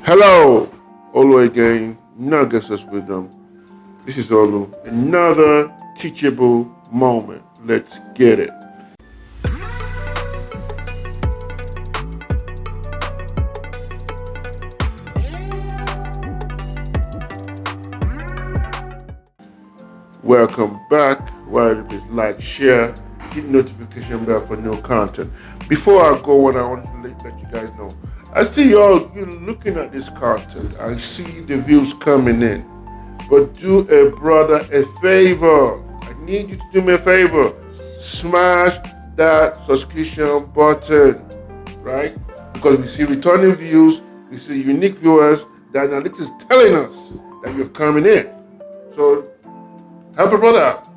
Hello, Olu again, Nuggets of Wisdom. This is Olu, another teachable moment. Let's get it. Welcome back. Please like, share, hit notification bell for new content. Before I go on, I want to let you guys know. I see you're looking at this content. I see the views coming in. But do a brother a favor. I need you to do me a favor. Smash that subscription button, right? Because we see returning views, we see unique viewers. The analytics is telling us that you're coming in. So help a brother out.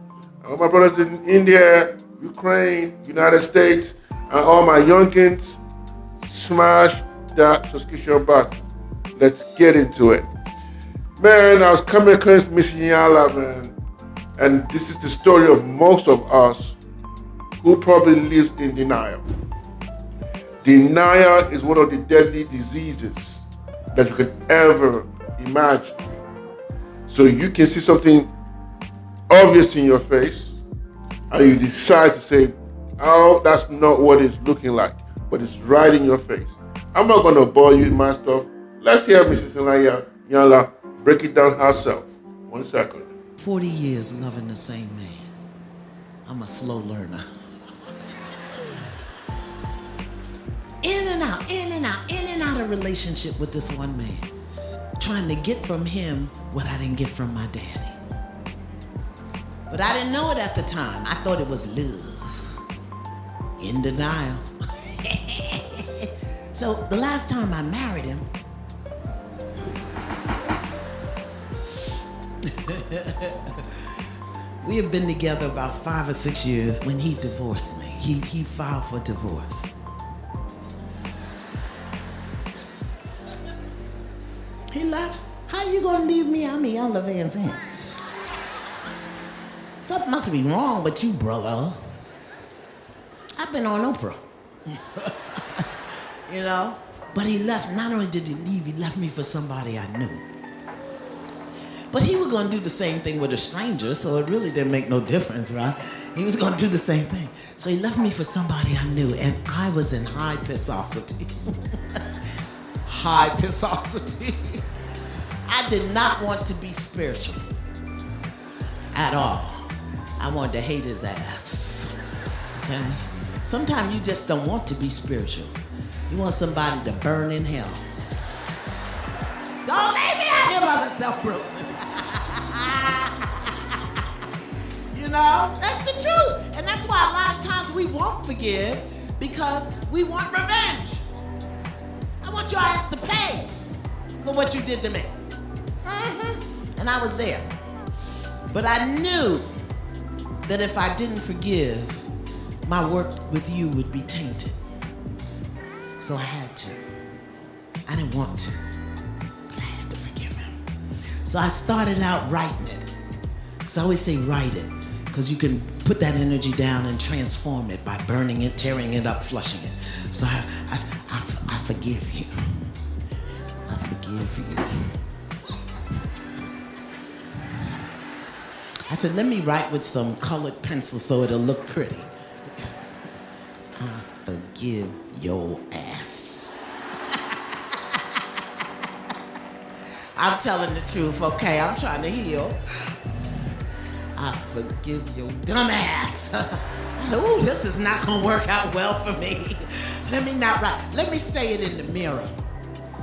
All my brothers in India, Ukraine, United States, and all my youngins, smash that subscription button. Let's get into it. Man, I was coming across Miss Yala, man. And this is the story of most of us who probably lives in denial. Denial is one of the deadly diseases that you can ever imagine. So you can see something obvious in your face, and you decide to say, oh, that's not what it's looking like, but it's right in your face. I'm not going to bore you with my stuff. Let's hear Mrs. Yala break it down herself. 1 second. 40 years loving the same man. I'm a slow learner. In and out of relationship with this one man. Trying to get from him what I didn't get from my daddy. But I didn't know it at the time. I thought it was love. In denial. So the last time I married him, we had been together about 5 or 6 years when he divorced me. He filed for divorce. He left. How you gonna leave me? I'm Iyanla Vanzant. Something must be wrong with you, brother. I've been on Oprah. You know? But he left. Not only did he leave, he left me for somebody I knew. But he was going to do the same thing with a stranger, so it really didn't make no difference, right? He was going to do the same thing. So he left me for somebody I knew, and I was in high pissosity. High pissosity. I did not want to be spiritual at all. I wanted to hate his ass, okay? Sometimes you just don't want to be spiritual. You want somebody to burn in hell. Don't leave me out here by myself, Brooklyn. You know, that's the truth. And that's why a lot of times we won't forgive because we want revenge. I want your ass to pay for what you did to me. And I was there. But I knew that if I didn't forgive, my work with you would be tainted. So I had to. I didn't want to, but I had to forgive him. So I started out writing it. Because I always say write it, because you can put that energy down and transform it by burning it, tearing it up, flushing it. So I forgive you. I forgive you. I said, let me write with some colored pencil so it'll look pretty. I forgive your ass. I'm telling the truth, okay? I'm trying to heal. I forgive your dumb ass. Ooh, this is not gonna work out well for me. Let me not write. Let me say it in the mirror.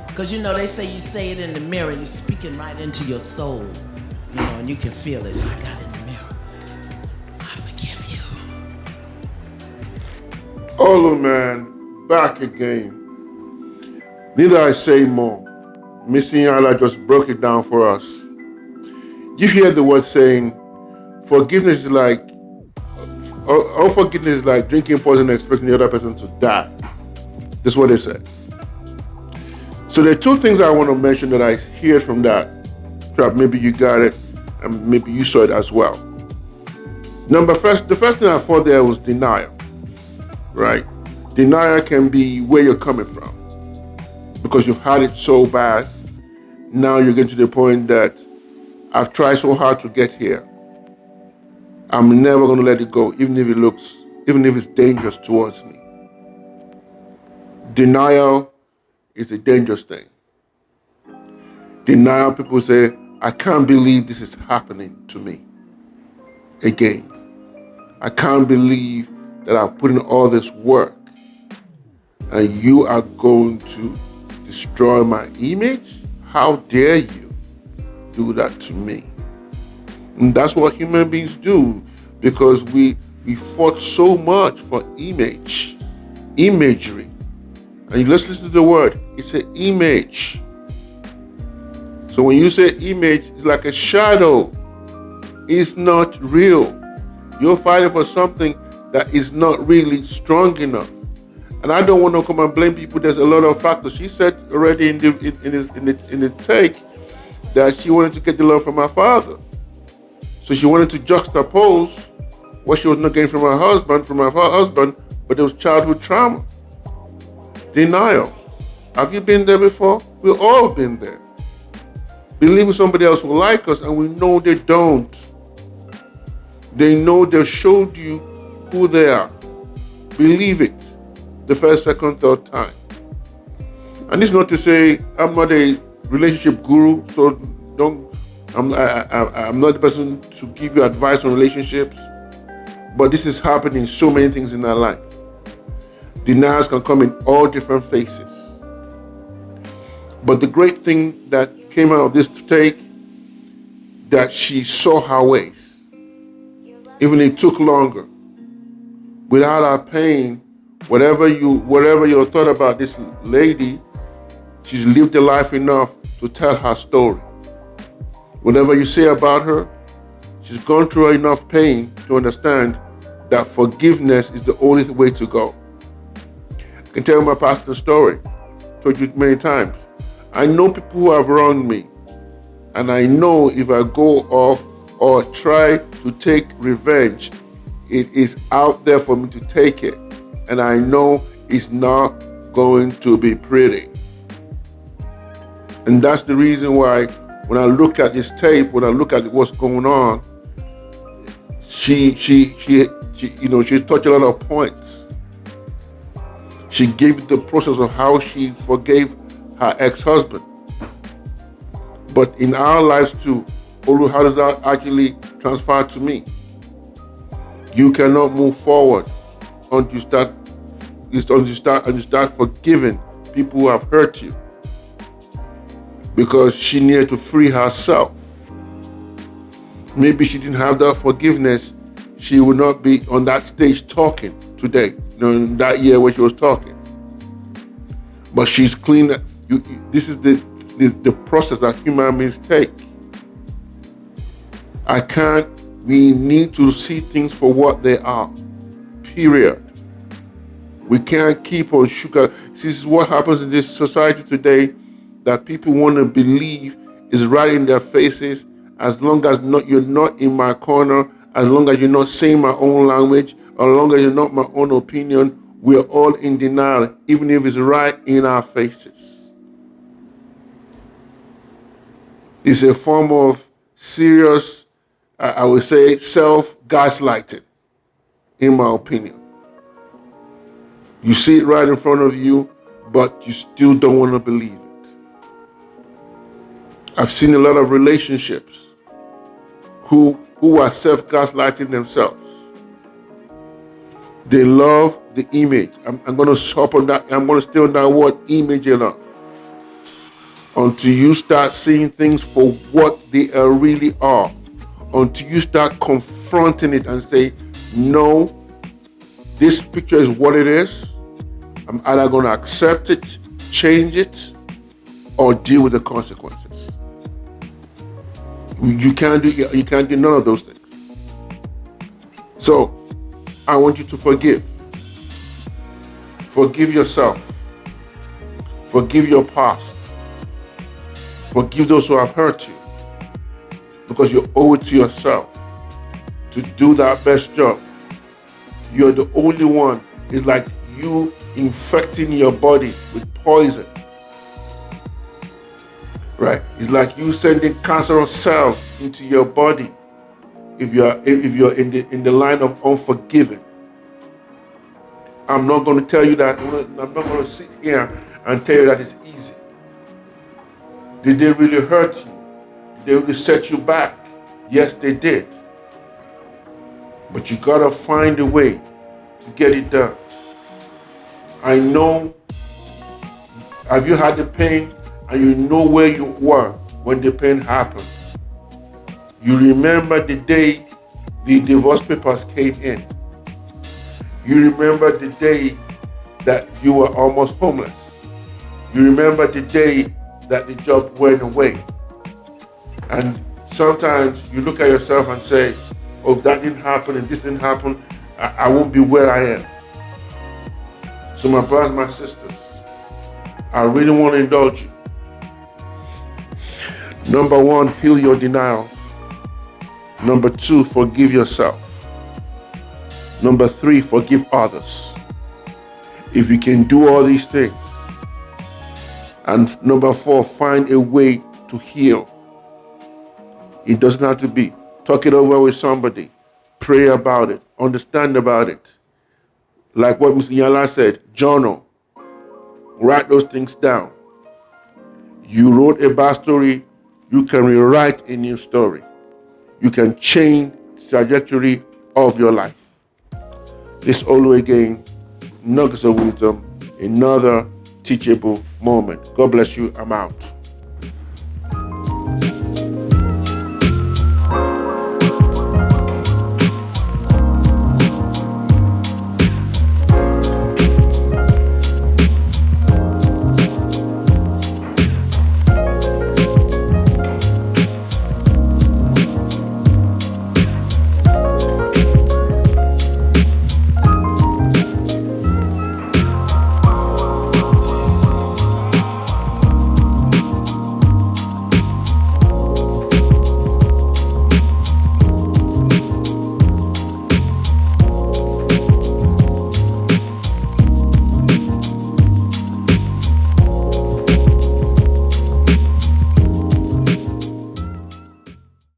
Because you know, they say you say it in the mirror, you're speaking right into your soul. You know, and you can feel it. So I got it in the mirror. I forgive you. Olu, man, back again. Need I say more? Miss Yala just broke it down for us. You hear the word saying, forgiveness is like, unforgiveness is like drinking poison and expecting the other person to die. That's what they said. So there are two things I want to mention that I hear from that. Maybe you got it, and maybe you saw it as well. The first thing I thought there was denial, right? Denial can be where you're coming from because you've had it so bad Now you're getting to the point that I've tried so hard to get here. I'm never going to let it go, even if it's dangerous towards me. Denial is a dangerous thing. Denial, people say, I can't believe this is happening to me again. I can't believe that I've put in all this work and you are going to destroy my image? How dare you do that to me? And that's what human beings do, because we fought so much for imagery. And let's listen to the word. It's an image. So when you say image, it's like a shadow. It's not real. You're fighting for something that is not really strong enough. And I don't want to come and blame people. There's a lot of factors. She said already in the take that she wanted to get the love from her father. So she wanted to juxtapose what she was not getting from her husband, but it was childhood trauma. Denial. Have you been there before? We've all been there. Believing somebody else will like us, and we know they don't. They know they showed you who they are. Believe it the first, second, third time. And this is not to say I'm not a relationship guru, so I'm not the person to give you advice on relationships, but this is happening in so many things in our life. Denials can come in all different faces. But the great thing that came out of this take, that she saw her ways. Even it took longer. Without her pain, whatever you thought about this lady, she's lived a life enough to tell her story. Whatever you say about her, she's gone through enough pain to understand that forgiveness is the only way to go. I can tell you my personal story. Told you many times. I know people who have wronged me, and I know if I go off or try to take revenge, it is out there for me to take it, and I know it's not going to be pretty. And that's the reason why when I look at this tape, when I look at what's going on, she touched a lot of points. She gave the process of how she forgave her ex-husband. But in our lives too, how does that actually transfer to me? You cannot move forward until you start forgiving people who have hurt you. Because she needed to free herself. Maybe she didn't have that forgiveness, she would not be on that stage talking today, in that year when she was talking. But she's clean. This is the process that human beings take. We need to see things for what they are, period. We can't keep on sugar. This is what happens in this society today, that people want to believe is right in their faces. As long as you're not in my corner, as long as you're not saying my own language, as long as you're not my own opinion, we're all in denial, even if it's right in our faces. It's a form of serious, I would say, self-gaslighting, in my opinion. You see it right in front of you, but you still don't want to believe it. I've seen a lot of relationships who are self-gaslighting themselves. They love the image. I'm going to stop on that. I'm going to stay on that word image enough. Until you start seeing things for what they really are. Until you start confronting it and say, no, this picture is what it is. I'm either going to accept it, change it, or deal with the consequences. You can't do none of those things. So, I want you to forgive. Forgive yourself. Forgive your past. Forgive those who have hurt you. Because you owe it to yourself to do that best job. You're the only one. It's like you infecting your body with poison. Right? It's like you sending cancerous cells into your body if you're in the line of unforgiving. I'm not going to tell you that. I'm not going to sit here and tell you that it's easy. Did they really hurt you? Did they really set you back? Yes, they did. But you gotta find a way to get it done. I know. Have you had the pain and you know where you were when the pain happened? You remember the day the divorce papers came in. You remember the day that you were almost homeless. You remember the day that the job went away. And sometimes you look at yourself and say, oh, if that didn't happen and this didn't happen, I won't be where I am. So my brothers, my sisters, I really want to indulge you. Number one, heal your denials. Number two, forgive yourself. Number three, forgive others. If you can do all these things. And number four, find a way to heal. It doesn't have to be. Talk it over with somebody. Pray about it. Understand about it. Like what Mr. Yala said, journal. Write those things down. You wrote a bad story, you can rewrite a new story. You can change the trajectory of your life. This all again, nuggets of wisdom, another teachable moment. God bless you. I'm out.